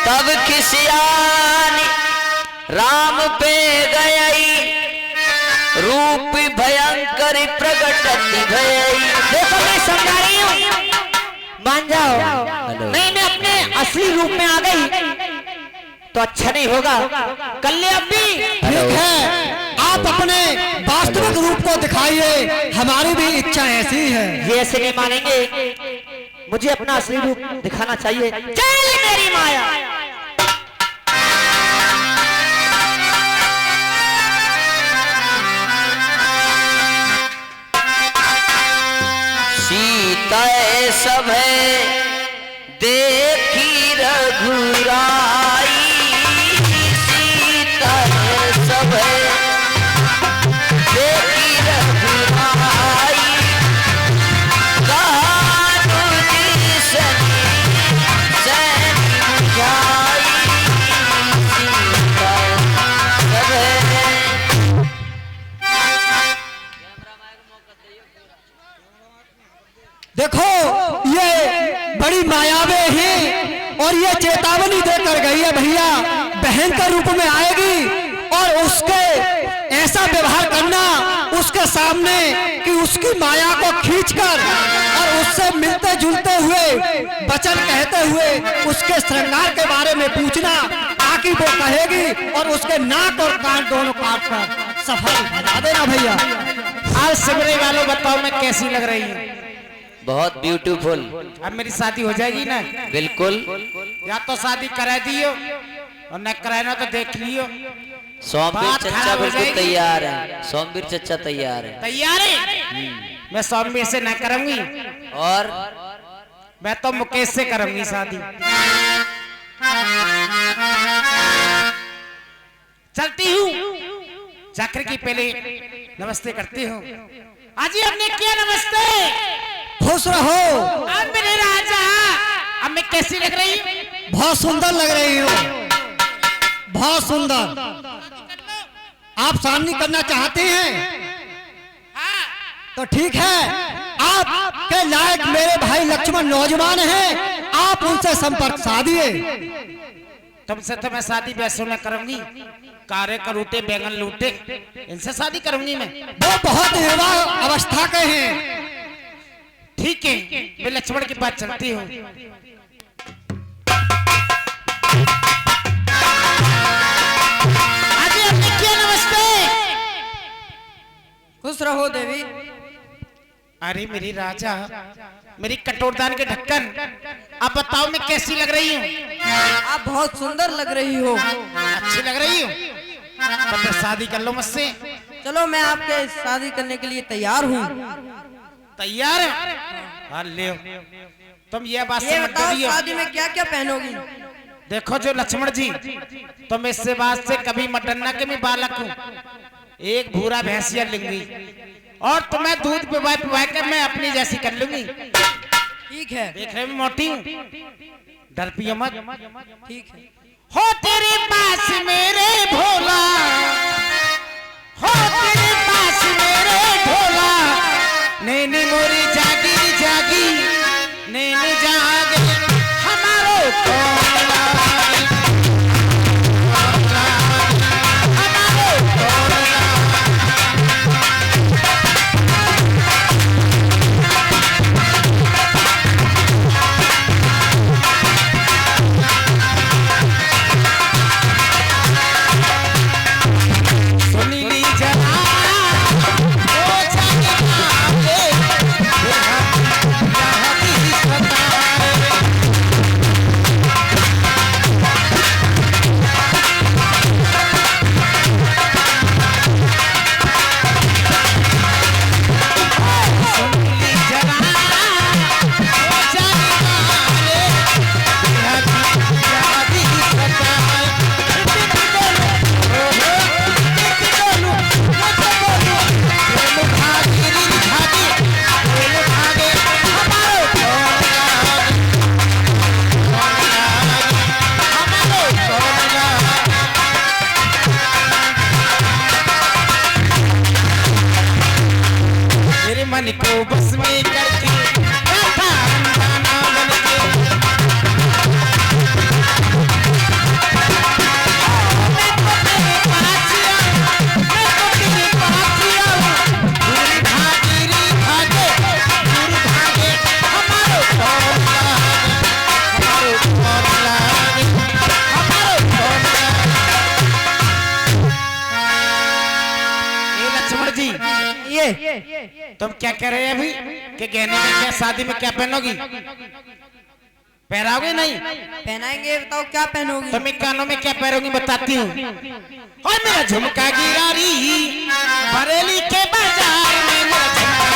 तब खिसियानी राम पे गई, रूप भयंकर प्रगटति भई। देखो मैं समझा रही हूँ, मान जाओ। नहीं मैं अपने असली रूप में आ गई तो अच्छा नहीं होगा। कल्याणी ठीक है, आप अपने वास्तविक रूप को दिखाइए, हमारी भी इच्छा ऐसी है। ये ऐसे नहीं मानेंगे, मुझे अपना असली रूप दिखाना चाहिए। चल मेरी माया। सीता सब देखी रघुराई, सीता सब देखी रघुराई, कानू सनी सैन बुझाई, सीता सब देखो ये बड़ी मायावे हैं और ये चेतावनी देकर गई है भैया बहन के रूप में आएगी और उसके ऐसा व्यवहार करना उसके सामने कि उसकी माया को खींचकर और उससे मिलते जुलते हुए वचन कहते हुए उसके श्रृंगार के बारे में पूछना, ताकि वो कहेगी और उसके नाक और कान दोनों काट कर सफल बना देना। भैया आज सिमरे वालों बताओ मैं कैसी लग रही हूँ? बहुत ब्यूटीफुल। अब मेरी शादी हो जाएगी ना? बिल्कुल। या तो शादी करा दियो और न कराना तो देख लियो। सोमवीर बात चचा खराब हो बिल्कुल जाएगी। तैयार है, सोमवीर चचा तैयार है। तैयार है? मैं सोमवीर से न करूंगी और मैं तो मुकेश से करूंगी शादी। चलती हूँ, जाकर की पहले नमस्ते करती हूँ। आजी हमने किया नमस्ते। खुश रहो। अब मेरे राजा, अब मैं कैसी लग रही हूँ? बहुत सुंदर लग रही हो, बहुत सुंदर। आप सामने करना चाहते हैं तो ठीक है, आपके लायक मेरे भाई लक्ष्मण नौजवान हैं, आप उनसे संपर्क साधिए। तुमसे तो मैं शादी वैसे न करूंगी, कार्य का लूटे बैंगन लूटे, इनसे शादी करूंगी मैं। वो बहुत युवा अवस्था के हैं। ठीक है, मैं लक्ष्मण के पास चलती हूँ। आजी हमने किया नमस्ते। खुश रहो देवी। अरे मेरी राजा, मेरी कटोरदान के ढक्कन, अब बताओ मैं कैसी लग रही हूँ? आप बहुत सुंदर लग रही हो। अच्छी लग रही हूँ? तो फिर शादी कर लो मुझसे। चलो मैं आपके शादी करने के लिए तैयार हूँ। तैयार है? हाँ ले, तुम ये बात ये समझ बताओ लियो। शादी में क्या क्या पहनोगी? देखो जो लक्ष्मण जी, तुम इससे बात से कभी मटन्ना के मैं बालक हूँ, एक भूरा भैंसिया लूंगी और तुम्हें दूध पिवा पिवा कर मैं अपनी जैसी कर लूंगी। ठीक है। देखने में मोटी हूँ, डर पियो मत। ठीक है। हो तेरे पास मेरे भोला, हो तेरे पास मेरे भोला, नैनी मोरी जागी जागी, नैनी जागे हमारो कोला, हमारो कोला। तुम क्या कह रहे हैं अभी कि गहने में क्या, शादी में क्या पहनोगी? पहनाओगे नहीं? पहनाएंगे, बताओ क्या पहनोगी? तुम कानों में क्या पहनोगी बताती हूँ। और मेरा झुमका गिरारी बरेली के बाजार में, मेरा झुमका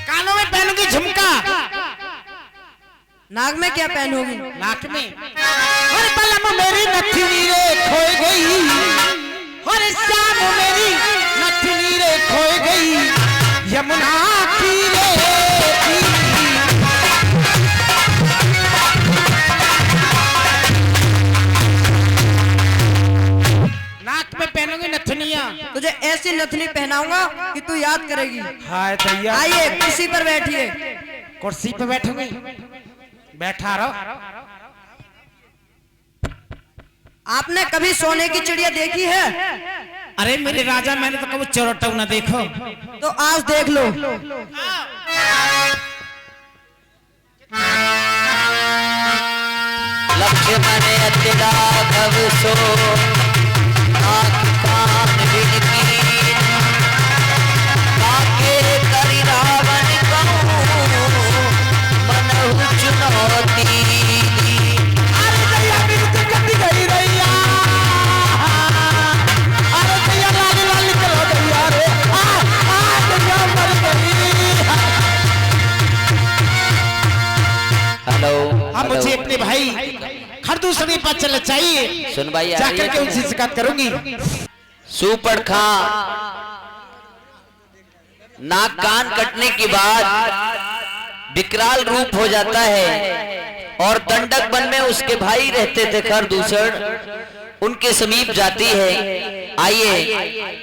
कानों में पहनूंगी झुमका। नाक में क्या पहनोगी? नाक में और बलम मेरी नथनी रे खोई गई, और शाम मेरी नथनी रे खोई गई, यमुना तीरे की। नाक में पहनूंगी नथनिया। तुझे ऐसी नथनी पहनाऊंगा कि तू याद करेगी। हाय भैया, आइए कुर्सी पर बैठिए। कुर्सी पे बैठूंगी, बैठा रहो। आपने कभी सोने की चिड़िया देखी है? अरे मेरे राजा, मैंने तो कभी चोरटू ना देखो। तो आज देख लो। लक्ष्मण अति राघव सो नाथ कान बिनती, काके करि रावण कहूँ मनहु चुनौती। अरे दैया बिनती कटी गई रैया, अरे दैया लाली लाली करो दैया रे, दैया मर गई। हेलो, अब मुझे अपने भाई खरदूसरी पर चलना चाहिए। सुन भाई, जाकर के उनसे शिकायत करूंगी। सुपड़ खां नाक कान कटने के बाद विकराल रूप हो जाता है, और दंडक वन में उसके भाई रहते थे खरदूषण, उनके समीप जाती है। आइए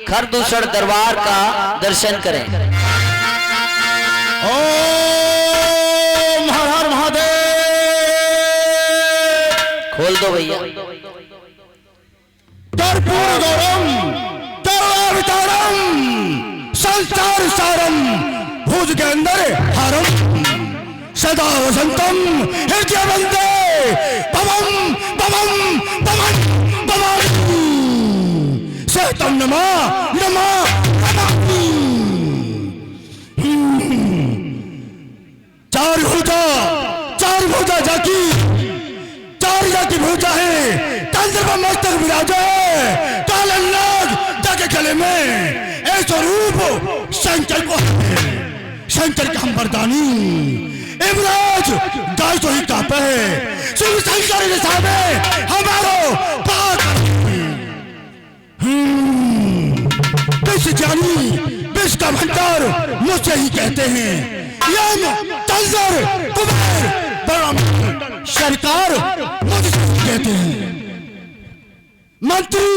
खरदूषण दरबार का दर्शन करें। ओम हर हर महादेव। खोल दो भैया। कर्पूर गौरम करुणावतारम संसार सारम भुज के अंदर हरम सदा वसंतम हृदय बंदे भवम भवम भवन भवन सहतम नमा नमा चार भुजा जाकी, चार जाकी भुजा है, कंधे पर मस्तक विराजे, काले नाग जाके गले में ऐसा रूप शंकर को है। शंकर का हम वरदानी इमराज गाय तो ही कापे है, शिव शंकर के सामने हमारो पाक विश्व जानी विश्व का भंडार मुझसे ही कहते हैं। यम तंजर कुबेर बड़ा सरकार मुझसे कहते हैं। मंत्री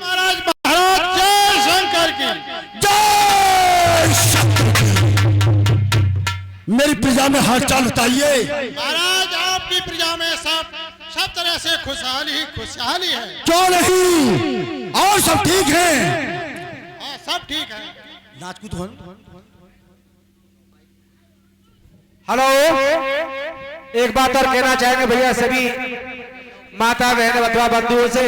महाराज महाराज जय शंकर की। जय शंकर की। मेरी प्रजा में हाल चाल बताइए। महाराज आपकी प्रजा में सब तरह से खुशहाली है। क्यों नहीं, और सब ठीक है? हाँ सब ठीक है। राजपूत हो। हेलो, एक बात और कहना चाहेंगे भैया सभी माता बहन अथवा बंधुओं से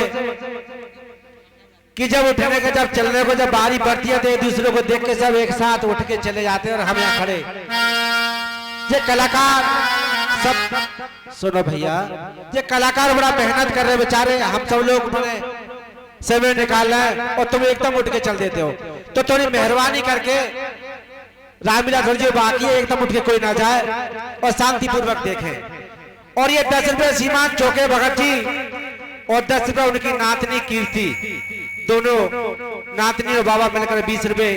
कि जब उठने के, जब चलने को, जब बारी पड़ती है तो एक दूसरे को देख के सब एक साथ उठ के चले जाते हैं, और हम यहाँ खड़े। ये कलाकार सब सुनो भैया, ये कलाकार बड़ा मेहनत कर रहे बेचारे, हम सब लोग बड़े समय निकाल रहे हैं और तुम एकदम उठ के चल देते हो। तो थोड़ी मेहरबानी करके रामलीला थोड़ी जो बाकी है एकदम उठ के कोई ना जाए और शांतिपूर्वक देखें। और ये 10 रुपए सीमांत चौके भगत जी और 10 रुपए उनकी नातनी कीर्ति, दोनों नातनी और बाबा मिलकर 20 रुपए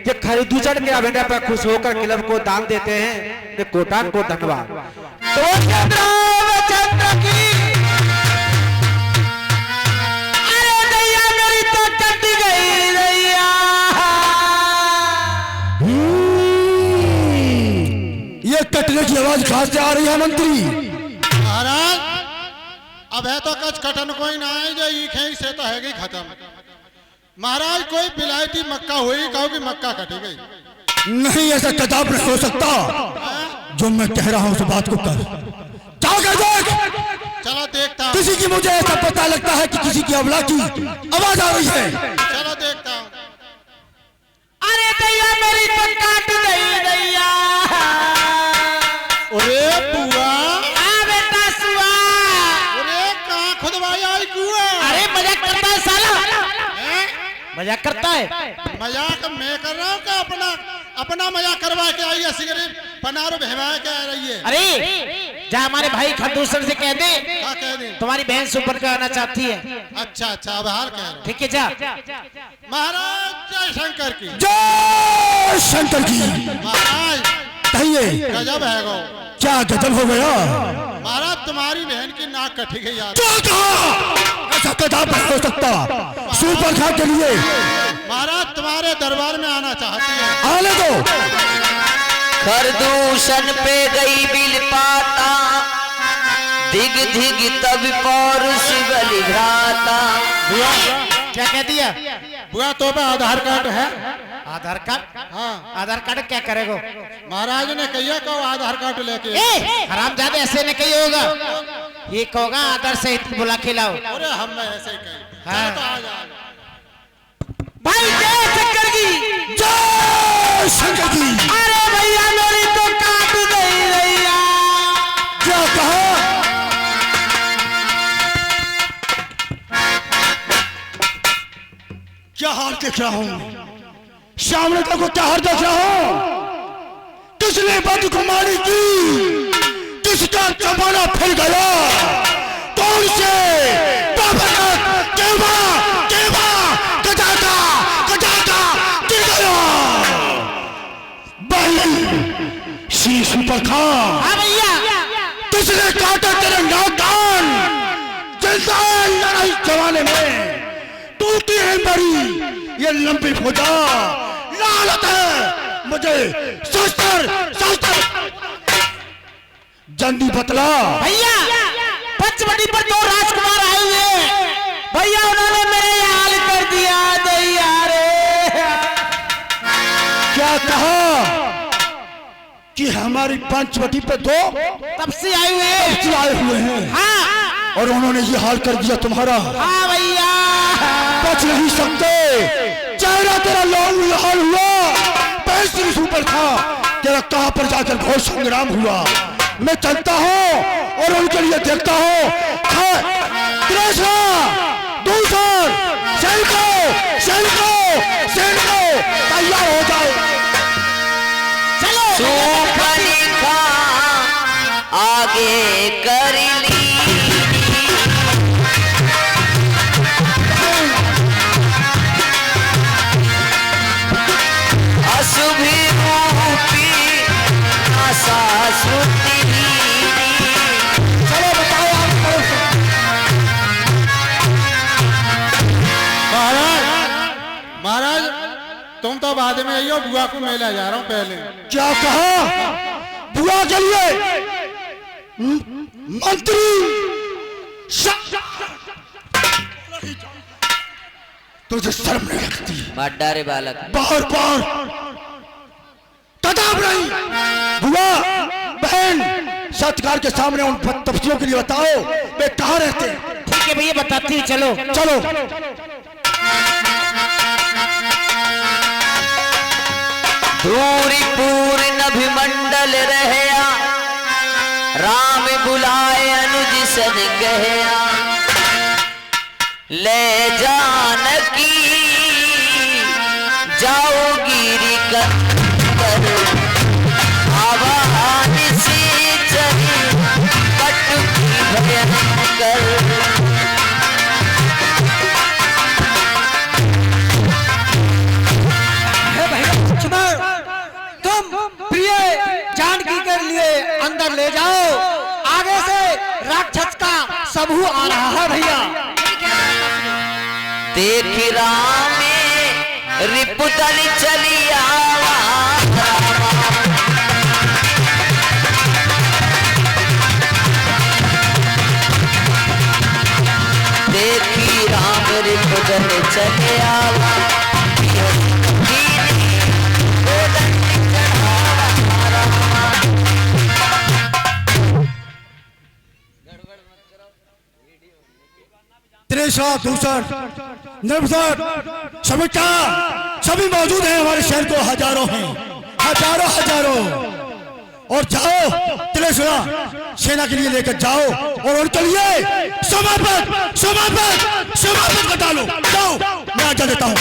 ये खरदूषण के अभिनय पर खुश होकर क्लब को दान देते हैं। कोटान को धन्यवाद। तो चंद्र की अरे दैया मेरी तो कट गई दैया। ये कटने की आवाज कहां से आ रही है मंत्री? महाराज अब है तो कच कटन कोई ना आए जो ईखे से तो है गई खत्म। महाराज कोई बिलायती मक्का हुई, कहो कि मक्का कटी गई। नहीं, ऐसा कदाप नहीं हो सकता। जो मैं कह रहा हूं उस बात को कर, जाकर देख। चलो देखता हूँ। किसी की मुझे ऐसा पता लगता है कि किसी की अवला की आवाज आ रही है। चलो देखता हूँ। अरे दैया मेरी तो काट गई दैया। अरे बुआ, आ बेटा सुआ। अरे कहाँ खुदवाई आई कुआ? अरे मजाक करता है साला, हैं? मजाक करता है। मजाक मैं कर रहा हूँ क्या? अपना मजाक करवा के आई है, सिगरेट पनारो बहवा के आ रही है। अरे जा हमारे भाई खरदूसर से कह दे क्या कह दे? तुम्हारी बहन सुपर का आना चाहती है। अच्छा अच्छा, आभार कह रहा हूँ। ठीक है जा। महाराज जय शंकर की। जय शंकर की। महाराज कहिए गजब है गो। क्या गजब हो गया? महाराज तुम्हारी बहन की नाक कटी गई यार। क्या कहा? ऐसा कदाप नहीं हो सकता। सुपर खा के लिए महाराज तुम्हारे दरबार में आना चाहती है। आने दो। खरदूषण पे गई बिल पाता, दिग दिग तब पौरुष बलि भ्राता। बुआ क्या कह दिया? बुआ तो पे आधार कार्ड है? आधार कार्ड? हाँ। आधार कार्ड क्या करेगो? महाराज ने कहिया कहो आधार कार्ड लेके। हरामजादे ऐसे नहीं कही होगा, ये कहोगा आधार सहित बुला के लाओ। अरे हम ऐसे ही कहें। हाँ। चलो तो आ जाओ। भाई जय शंकर की। जय शंकर की। अरे भैया मेरी तो काट गई भैया। क्या कहा? क्या हाल देख रहा हूं? सामने को क्या हाल देख रहा हूं? किसने बद कुमारी की? किसका जमाना फिर गया? कौन से शीश पर खा। हाँ भैया। किसने काटा तेरे नाकान? जिंदान लड़ाई जमाने में टूटी है मेरी ये लंबी फौजा। लालत है मुझे शस्त्र शस्त्र। जल्दी बतला भैया पंचवटी पर दो राजकुमार आए हुए हैं भैया, उन्होंने मेरे हाल कर दिया दैया रे। क्या कहा कि हमारी पंचवटी पे दो तब से आए हुए हैं। आए हुए हैं? हाँ और उन्होंने ये हाल कर दिया तुम्हारा। हाँ भैया। बच नहीं सकते। चेहरा तेरा लाल हुआ, पैंसठ ऊपर था तेरा। कहां पर जाकर घोर संग्राम हुआ मैं चलता हूं और उनके लिए देखता हूं। दूसर सैनिको तैयार हो जाओ। चलो सूखनी खा आगे कर ली, अशुभी रूपी आशा श्रुति। चलो बताओ आप। महाराज तुम तो बाद में आई हो, बुआ को मैं ले जा रहा हूँ पहले। क्या कहा? बुआ के लिए मंत्री तुझे शर्म नहीं लगती? बाडा रे बालक, बार बार तदाब नहीं। बुआ बहन सत्कार के सामने उन तपस्वियों के लिए बताओ वे कहाँ रहते हैं। ठीक है भैया बताती हूँ। चलो चलो। धूरी पूर्ण अभिमंडल रहया, राम बुलाए अनुज सन कहया। ले जानकी जाओ गिरी कर, आवाहन से चली कटुकी भयंकर। तुम प्रिय जानकी के लिए अंदर ले जाओ। आगे से राक्षस का समूह आ रहा है भैया। देख राम रिपुदल चली आवा, देखी राम रिपुदल चले आवा। गड़बड़ मत करो। त्रेसा, दूसर, निर्भर, समीक्षा सभी मौजूद हैं हमारे शहर को, हजारों हैं, हजारों हजारों। और जाओ त्रेसा सेना के लिए लेकर जाओ और उनके लिए समापन समापन समापन कर डालो। जाओ, मैं आज्ञा देता हूं।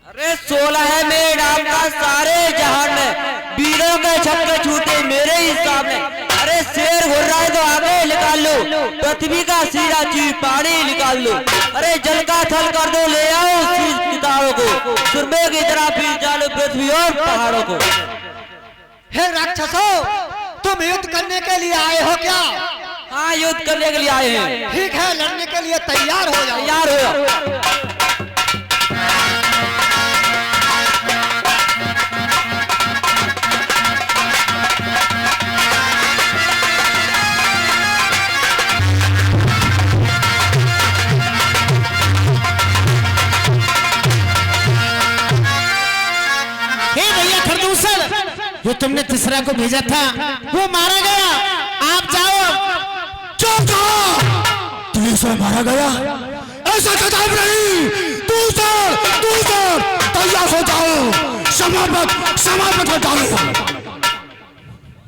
अरे 16 है मेरे नाम का सारे जहान में, वीरों के छक्के छूटे मेरे ही सामने। अरे शेर घुर रहा है तो आगे निकाल लो, पृथ्वी का सीधा चीर पानी निकाल लो। अरे जल का थल कर दो, ले आओ सितारों को, सुरमे की तरह पीर डालो पृथ्वी और पहाड़ों को। हे राक्षसों, तुम युद्ध करने के लिए आए हो क्या? हाँ, युद्ध करने के लिए आए हैं। ठीक है, लड़ने के लिए तैयार हो जाओ। तैयार हो जाओ। जो तुमने तीसरा को भेजा था वो मारा गया, आप जाओ। चुप तीसरा मारा गया, ऐसा खिताब नहीं। दूसर दूसर तैयार हो जाओ, समाप्त हो जाओ।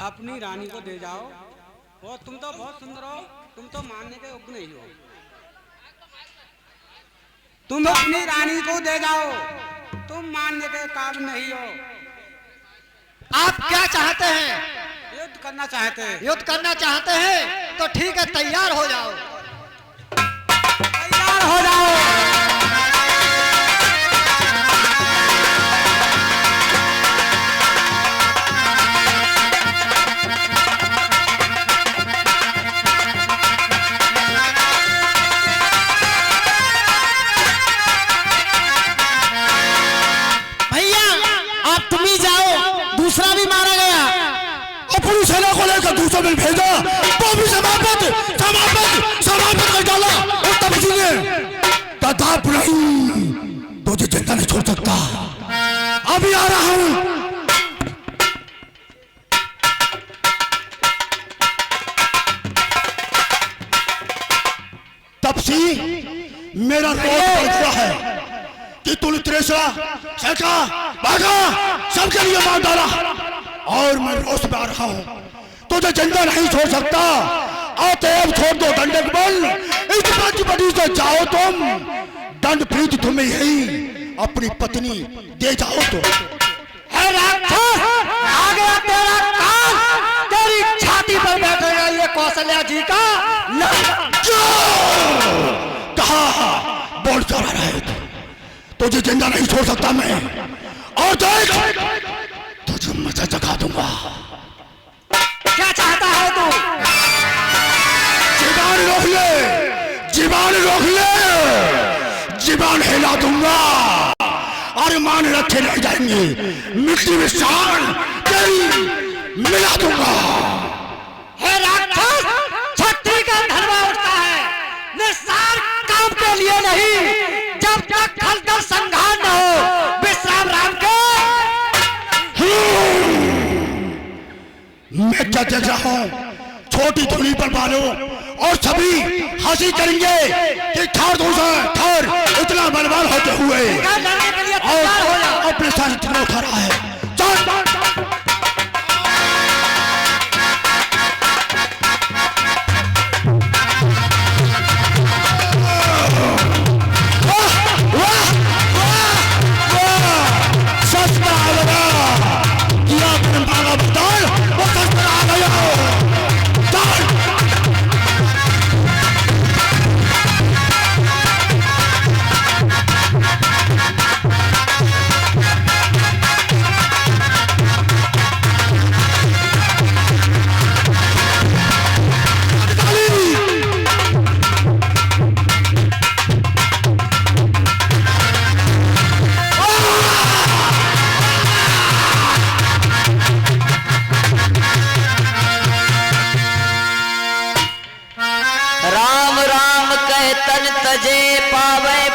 अपनी रानी को दे जाओ। और तुम तो बहुत सुंदर हो, तुम तो मानने के योग्य नहीं हो। तुम अपनी रानी को दे जाओ, तुम मानने के काबिल नहीं हो। आप क्या चाहते हैं? युद्ध करना चाहते हैं। युद्ध करना चाहते हैं तो ठीक है, तैयार हो जाओ। तैयार हो जाओ। भैया आप तुम ही जाओ, दूसरा भी मारा गया। अपनी सेना को लेकर दूसरा मिल भेजा, वो भी समाप्त कर डाला। और तब सुने तथाप नहीं, तुझे चिंता नहीं छोड़ सकता। अभी आ रहा हूं। तपसी मेरा रोज बढ़ता है कि तूने त्रेसा सेका बागा सबके लिए मार डाला, और मैं रोष में आ रहा हूं। तुझे जिंदा नहीं छोड़ सकता। आते अब छोड़ दो दंडक बल, इस पंचवटी से जाओ तुम। दंड प्रीति तुम्हें यही अपनी पत्नी दे जाओ तो। है राक्षस, आ गया तेरा काल, तेरी छाती पर बैठेगा ये कौशल्या जी का। कहा बोल चला रहे थे, तुझे जिंदा नहीं छोड़ सकता मैं। और देख, तुझे मजा जगा दूंगा। क्या चाहता है तू? जीवान रोक ले, जीवान रोक ले, जीवान हिला दूंगा। अरमान रखे रह जाएंगे, मिट्टी में शान तेरी मिला दूंगा। हे राक्षस, छत्री का धर्मा उठता है, निस्सार काम के लिए नहीं। जब तक खलदल संघार न हो, विश्राम राम के। मैं क्या देख रहा हूँ, छोटी धुनी पर मारो और सभी हंसी करेंगे कि ठार दूसरा इतना बर्बाद होते हुए लड़ने के लिए तैयार हो जाओ। और अपने साथ इतना उठा रहा है। चल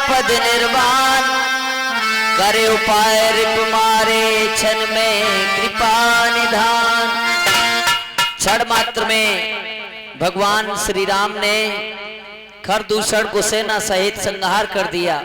पद निर्वाण करे उपाय रिप मारे क्षण में कृपा निधान। क्षण मात्र में भगवान श्री राम ने खरदूषण को सेना सहित संहार कर दिया।